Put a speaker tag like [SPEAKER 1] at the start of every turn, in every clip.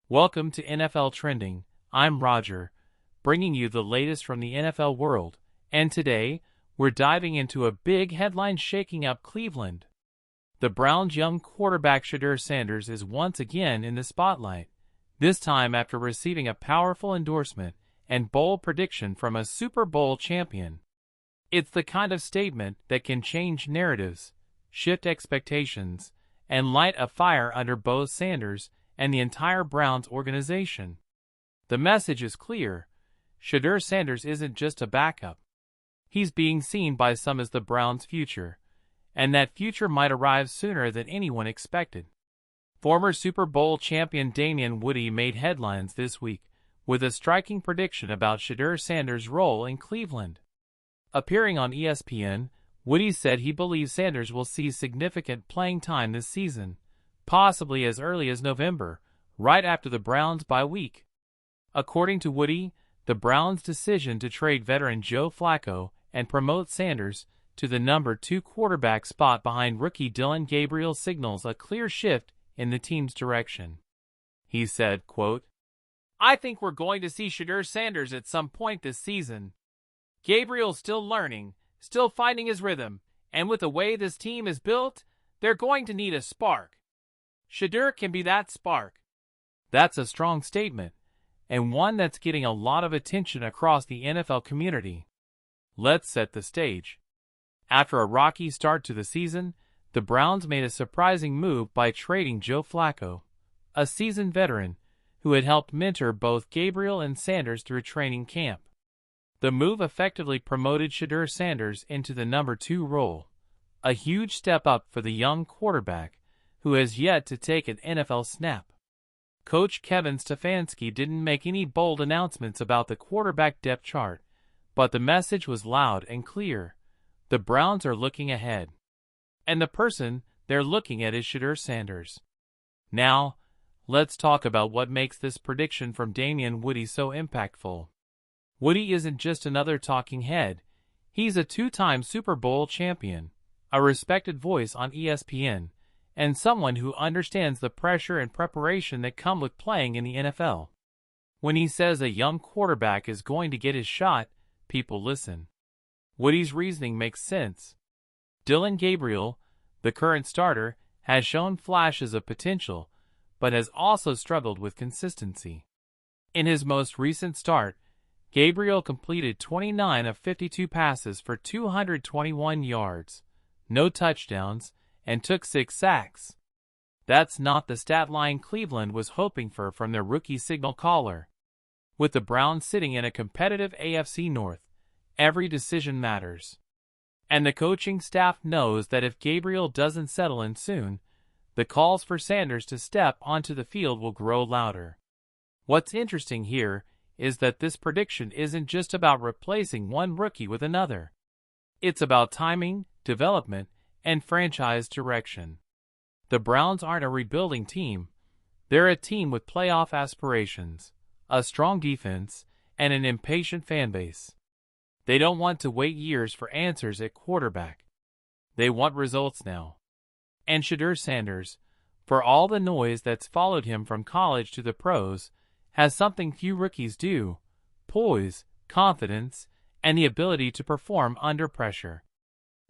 [SPEAKER 1] Welcome to NFL Trending. I'm Roger, bringing you the latest from the NFL world, and today, we're diving into a big headline shaking up Cleveland. The Browns' young quarterback Shedeur Sanders is once again in the spotlight, this time after receiving a powerful endorsement and bold prediction from a Super Bowl champion. It's the kind of statement that can change narratives, shift expectations, and light a fire under both Sanders and the entire Browns organization. The message is clear. Shedeur Sanders isn't just a backup. He's being seen by some as the Browns' future, and that future might arrive sooner than anyone expected. Former Super Bowl champion Damien Woody made headlines this week with a striking prediction about Shedeur Sanders' role in Cleveland. Appearing on ESPN, Woody said he believes Sanders will see significant playing time this season, possibly as early as November, right after the Browns' bye week. According to Woody, the Browns' decision to trade veteran Joe Flacco and promote Sanders to the number 2 quarterback spot behind rookie Dillon Gabriel signals a clear shift in the team's direction. He said, quote, "I think we're going to see Shedeur Sanders at some point this season. Gabriel's still learning, still finding his rhythm, and with the way this team is built, they're going to need a spark. Shedeur can be that spark." That's a strong statement, and one that's getting a lot of attention across the NFL community. Let's set the stage. After a rocky start to the season, the Browns made a surprising move by trading Joe Flacco, a seasoned veteran who had helped mentor both Gabriel and Sanders through training camp. The move effectively promoted Shedeur Sanders into the number 2 role, a huge step up for the young quarterback who has yet to take an NFL snap. Coach Kevin Stefanski didn't make any bold announcements about the quarterback depth chart, but the message was loud and clear. The Browns are looking ahead. And the person they're looking at is Shedeur Sanders. Now, let's talk about what makes this prediction from Damien Woody so impactful. Woody isn't just another talking head. He's a 2-time Super Bowl champion, a respected voice on ESPN, and someone who understands the pressure and preparation that come with playing in the NFL. When he says a young quarterback is going to get his shot, people listen. Woody's reasoning makes sense. Dillon Gabriel, the current starter, has shown flashes of potential, but has also struggled with consistency. In his most recent start, Gabriel completed 29 of 52 passes for 221 yards, no touchdowns, and took 6 sacks. That's not the stat line Cleveland was hoping for from their rookie signal caller. With the Browns sitting in a competitive AFC North, every decision matters. And the coaching staff knows that if Gabriel doesn't settle in soon, the calls for Sanders to step onto the field will grow louder. What's interesting here is that this prediction isn't just about replacing one rookie with another. It's about timing, development, and franchise direction. The Browns aren't a rebuilding team. They're a team with playoff aspirations, a strong defense, and an impatient fan base. They don't want to wait years for answers at quarterback. They want results now. And Shedeur Sanders, for all the noise that's followed him from college to the pros, has something few rookies do: poise, confidence, and the ability to perform under pressure.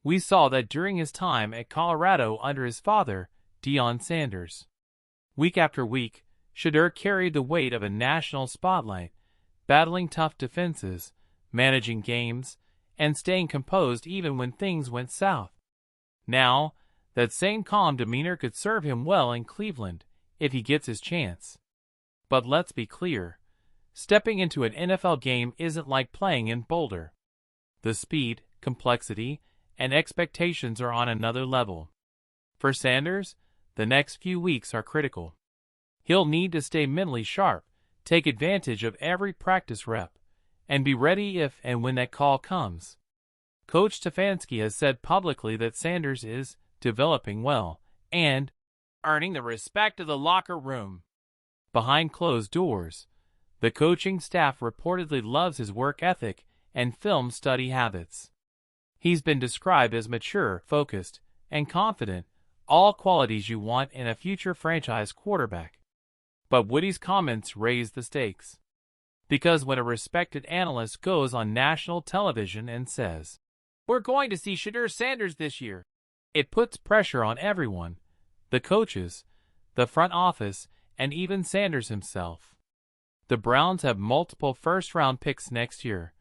[SPEAKER 1] We saw that during his time at Colorado under his father, Dillon Sanders. Week after week, Shedeur carried the weight of a national spotlight, battling tough defenses, managing games, and staying composed even when things went south. Now, that same calm demeanor could serve him well in Cleveland if he gets his chance. But let's be clear, stepping into an NFL game isn't like playing in Boulder. The speed, complexity, and expectations are on another level. For Sanders, the next few weeks are critical. He'll need to stay mentally sharp, take advantage of every practice rep, and be ready if and when that call comes. Coach Stefanski has said publicly that Sanders is developing well and earning the respect of the locker room. Behind closed doors, the coaching staff reportedly loves his work ethic and film study habits. He's been described as mature, focused, and confident, all qualities you want in a future franchise quarterback. But Woody's comments raise the stakes. Because when a respected analyst goes on national television and says, "We're going to see Shedeur Sanders this year," it puts pressure on everyone, the coaches, the front office, and even Sanders himself. The Browns have multiple first-round picks next year,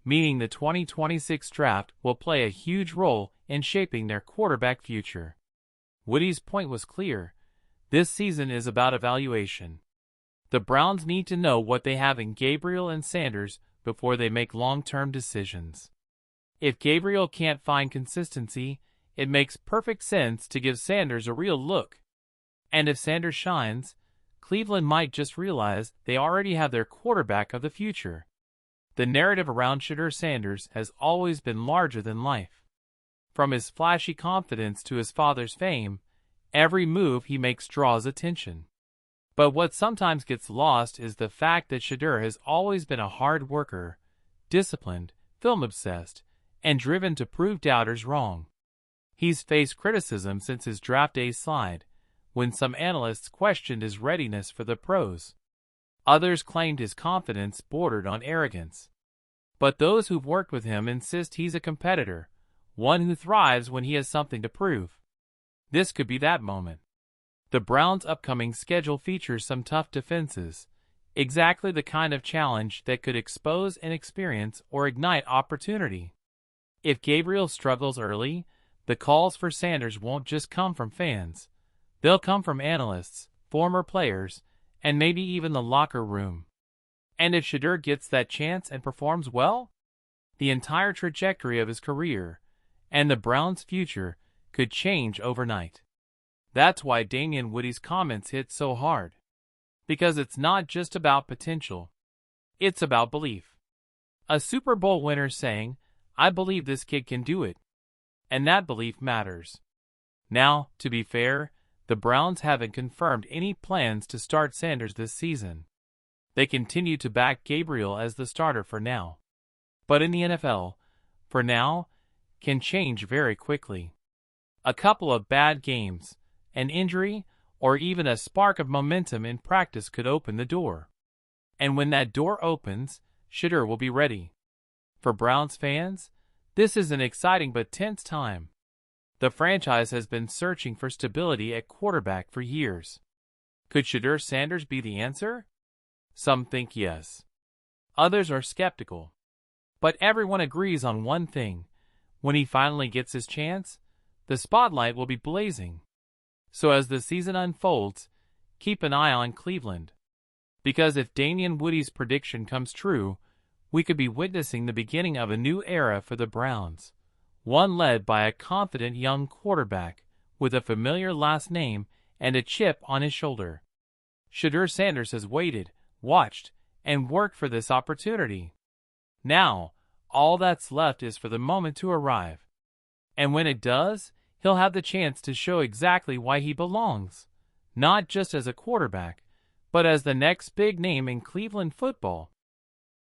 [SPEAKER 1] meaning the 2026 draft will play a huge role in shaping their quarterback future. Woody's point was clear. This season is about evaluation. The Browns need to know what they have in Gabriel and Sanders before they make long-term decisions. If Gabriel can't find consistency, it makes perfect sense to give Sanders a real look. And if Sanders shines, Cleveland might just realize they already have their quarterback of the future. The narrative around Shedeur Sanders has always been larger than life. From his flashy confidence to his father's fame, every move he makes draws attention. But what sometimes gets lost is the fact that Shedeur has always been a hard worker, disciplined, film-obsessed, and driven to prove doubters wrong. He's faced criticism since his draft day slide, when some analysts questioned his readiness for the pros. Others claimed his confidence bordered on arrogance. But those who've worked with him insist he's a competitor, one who thrives when he has something to prove. This could be that moment. The Browns' upcoming schedule features some tough defenses, exactly the kind of challenge that could expose inexperience or ignite opportunity. If Gabriel struggles early, the calls for Sanders won't just come from fans. They'll come from analysts, former players, and maybe even the locker room. And if Shedeur gets that chance and performs well, the entire trajectory of his career and the Browns' future could change overnight. That's why Damien Woody's comments hit so hard. Because it's not just about potential. It's about belief. A Super Bowl winner saying, "I believe this kid can do it." And that belief matters. Now, to be fair, the Browns haven't confirmed any plans to start Sanders this season. They continue to back Gabriel as the starter for now. But in the NFL, for now, can change very quickly. A couple of bad games, an injury, or even a spark of momentum in practice could open the door. And when that door opens, Shedeur will be ready. For Browns fans, this is an exciting but tense time. The franchise has been searching for stability at quarterback for years. Could Shedeur Sanders be the answer? Some think yes. Others are skeptical. But everyone agrees on one thing. When he finally gets his chance, the spotlight will be blazing. So as the season unfolds, keep an eye on Cleveland. Because if Damien Woody's prediction comes true, we could be witnessing the beginning of a new era for the Browns. One led by a confident young quarterback with a familiar last name and a chip on his shoulder. Shedeur Sanders has waited, watched, and worked for this opportunity. Now, all that's left is for the moment to arrive. And when it does, he'll have the chance to show exactly why he belongs, not just as a quarterback, but as the next big name in Cleveland football.